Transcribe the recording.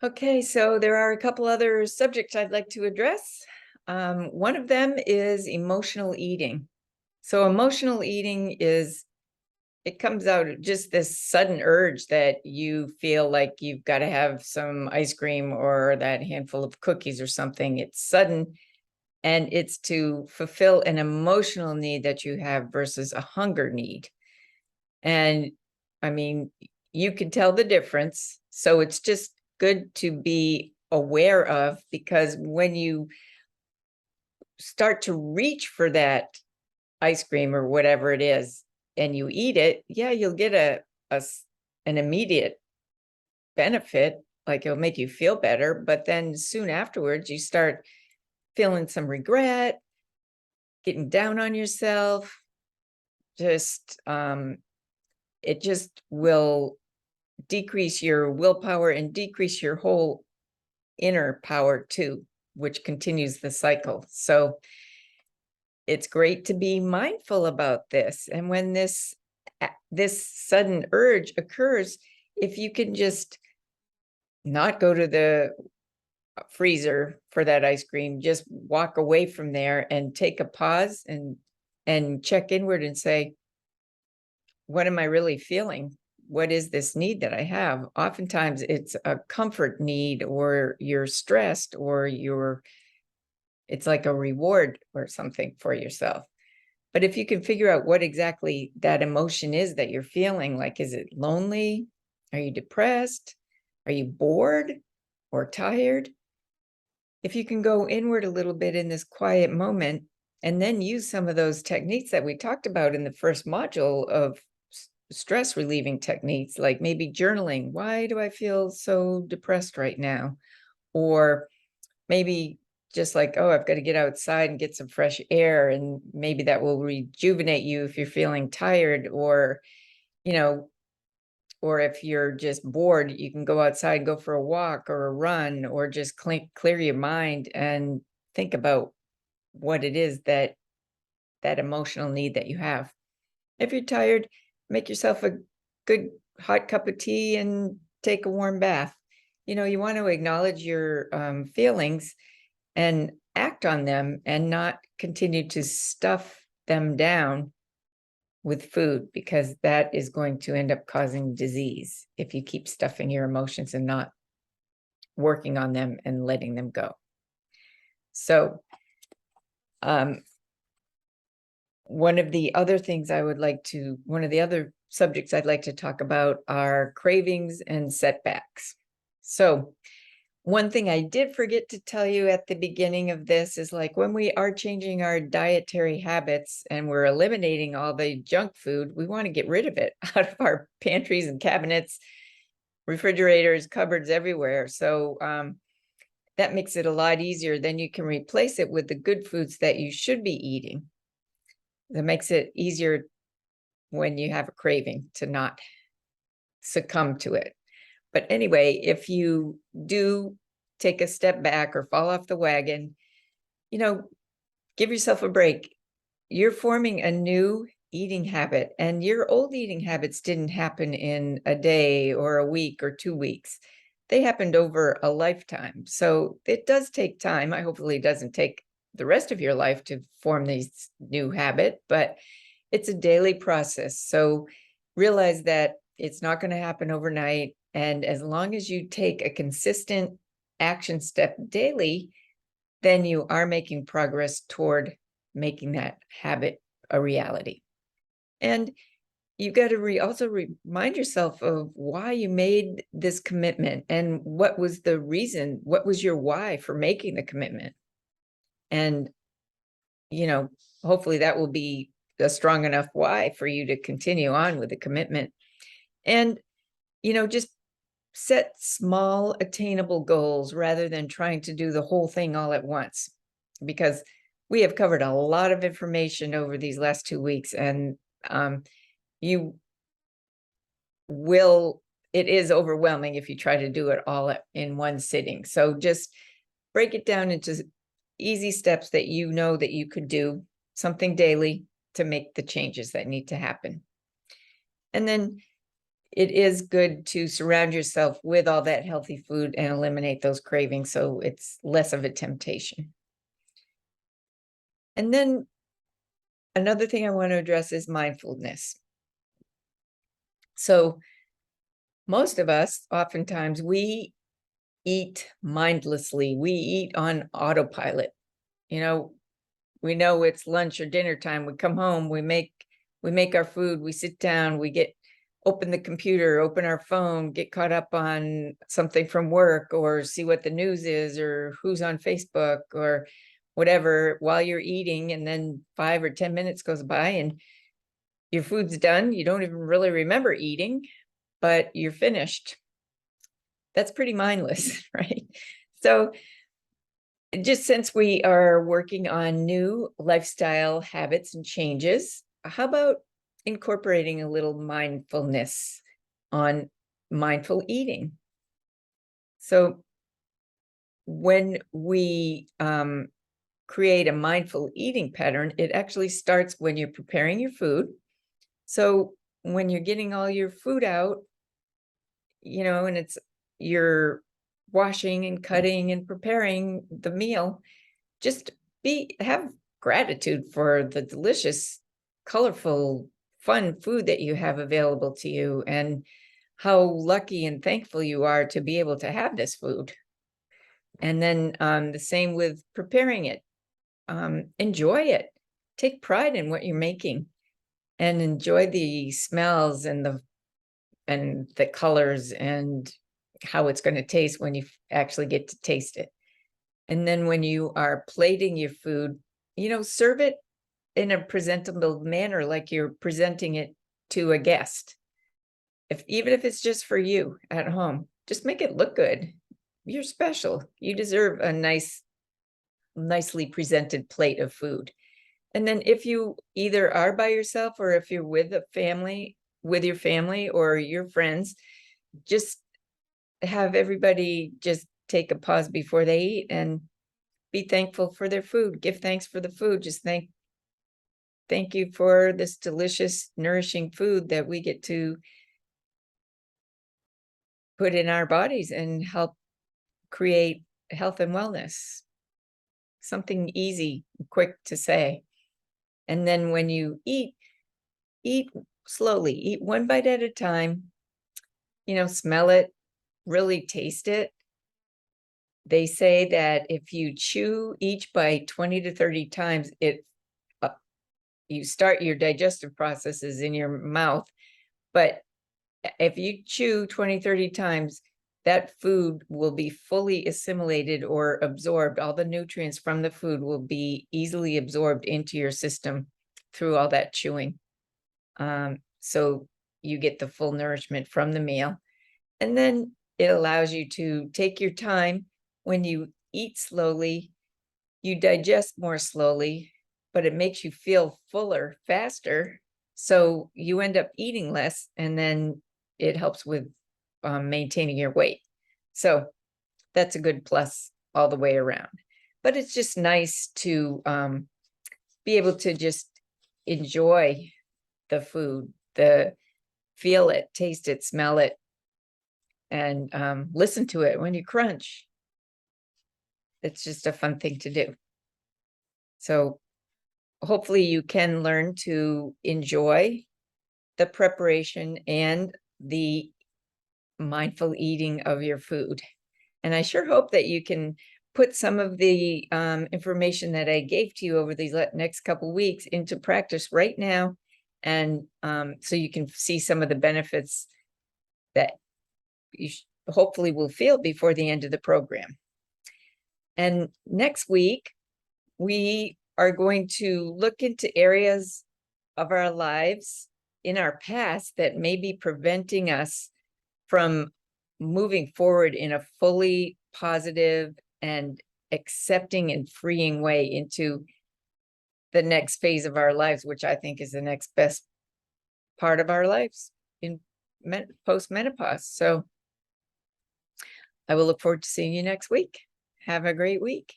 Okay, so there are a couple other subjects I'd like to address. One of them is emotional eating. So emotional eating it comes out of just this sudden urge that you feel like you've got to have some ice cream or that handful of cookies or something. It's sudden, and it's to fulfill an emotional need that you have versus a hunger need. And I mean, you can tell the difference. So it's just good to be aware of, because when you start to reach for that ice cream or whatever it is and you eat it, yeah, you'll get an immediate benefit, like it'll make you feel better, but then soon afterwards you start feeling some regret, getting down on yourself. Just it just will decrease your willpower and decrease your whole inner power too, which continues the cycle. So it's great to be mindful about this. And when this sudden urge occurs, if you can just not go to the freezer for that ice cream, just walk away from there and take a pause and check inward and say, what am I really feeling? What is this need that I have? Oftentimes it's a comfort need, or you're stressed, or it's like a reward or something for yourself. But if you can figure out what exactly that emotion is that you're feeling, like, is it lonely? Are you depressed? Are you bored or tired? If you can go inward a little bit in this quiet moment and then use some of those techniques that we talked about in the first module of stress relieving techniques, like maybe journaling. Why do I feel so depressed right now? Or maybe just like, oh, I've got to get outside and get some fresh air, and maybe that will rejuvenate you if you're feeling tired. Or, you know, or if you're just bored, you can go outside and go for a walk or a run, or just clear your mind and think about what it is that emotional need that you have. If you're tired, make yourself a good hot cup of tea and take a warm bath. You want to acknowledge your feelings and act on them, and not continue to stuff them down with food, because that is going to end up causing disease if you keep stuffing your emotions and not working on them and letting them go. So one of the other subjects I'd like to talk about are cravings and setbacks. So one thing I did forget to tell you at the beginning of this is, like, when we are changing our dietary habits and we're eliminating all the junk food, we want to get rid of it out of our pantries and cabinets, refrigerators, cupboards, everywhere. So that makes it a lot easier. Then you can replace it with the good foods that you should be eating. That makes it easier when you have a craving to not succumb to it. But anyway, if you do take a step back or fall off the wagon, give yourself a break. You're forming a new eating habit, and your old eating habits didn't happen in a day or a week or 2 weeks. They happened over a lifetime. So it does take time. Hopefully it doesn't take the rest of your life to form this new habit, but it's a daily process. So realize that it's not going to happen overnight. And as long as you take a consistent action step daily, then you are making progress toward making that habit a reality. And you've got to also remind yourself of why you made this commitment, and what was the reason, what was your why for making the commitment. And, hopefully that will be a strong enough why for you to continue on with the commitment. And, just set small attainable goals rather than trying to do the whole thing all at once, because we have covered a lot of information over these last 2 weeks, and it is overwhelming if you try to do it all in one sitting. So just break it down into easy steps that that you could do something daily to make the changes that need to happen. And then it is good to surround yourself with all that healthy food and eliminate those cravings so it's less of a temptation. And then another thing I want to address is mindfulness. So most of us, oftentimes, we eat mindlessly. We eat on autopilot. You know, we know it's lunch or dinner time. We come home, we make our food, we sit down, we open the computer, open our phone, get caught up on something from work or see what the news is or who's on Facebook or whatever while you're eating. And then 5 or 10 minutes goes by and your food's done. You don't even really remember eating, but you're finished. That's pretty mindless, right? So just since we are working on new lifestyle habits and changes, how about incorporating a little mindfulness on mindful eating? So when we create a mindful eating pattern, it actually starts when you're preparing your food. So when you're getting all your food out, and you're washing and cutting and preparing the meal, just have gratitude for the delicious, colorful, fun food that you have available to you and how lucky and thankful you are to be able to have this food. And then the same with preparing it. Enjoy it. Take pride in what you're making and enjoy the smells and the colors and how it's going to taste when you actually get to taste it. And then when you are plating your food, serve it in a presentable manner, like you're presenting it to a guest. Even if it's just for you at home, just make it look good. You're special. You deserve a nicely presented plate of food. And then if you either are by yourself or if you're with your family or your friends, just have everybody just take a pause before they eat and be thankful for their food. Give thanks for the food. Just thank you for this delicious, nourishing food that we get to put in our bodies and help create health and wellness. Something easy, quick to say. And then when you eat slowly, eat one bite at a time, smell it, really taste it. They say that if you chew each bite 20 to 30 times, you start your digestive processes in your mouth. But if you chew 20, 30 times, that food will be fully assimilated or absorbed. All the nutrients from the food will be easily absorbed into your system through all that chewing. So you get the full nourishment from the meal. And then it allows you to take your time. When you eat slowly, you digest more slowly, but it makes you feel fuller faster. So you end up eating less, and then it helps with maintaining your weight. So that's a good plus all the way around. But it's just nice to be able to just enjoy the food, feel it, taste it, smell it, and listen to it when you crunch. It's just a fun thing to do. So hopefully you can learn to enjoy the preparation and the mindful eating of your food. And I sure hope that you can put some of the information that I gave to you over these next couple weeks into practice right now. And so you can see some of the benefits that you hopefully will feel before the end of the program. And next week, we are going to look into areas of our lives in our past that may be preventing us from moving forward in a fully positive and accepting and freeing way into the next phase of our lives, which I think is the next best part of our lives in post-menopause. So I will look forward to seeing you next week. Have a great week.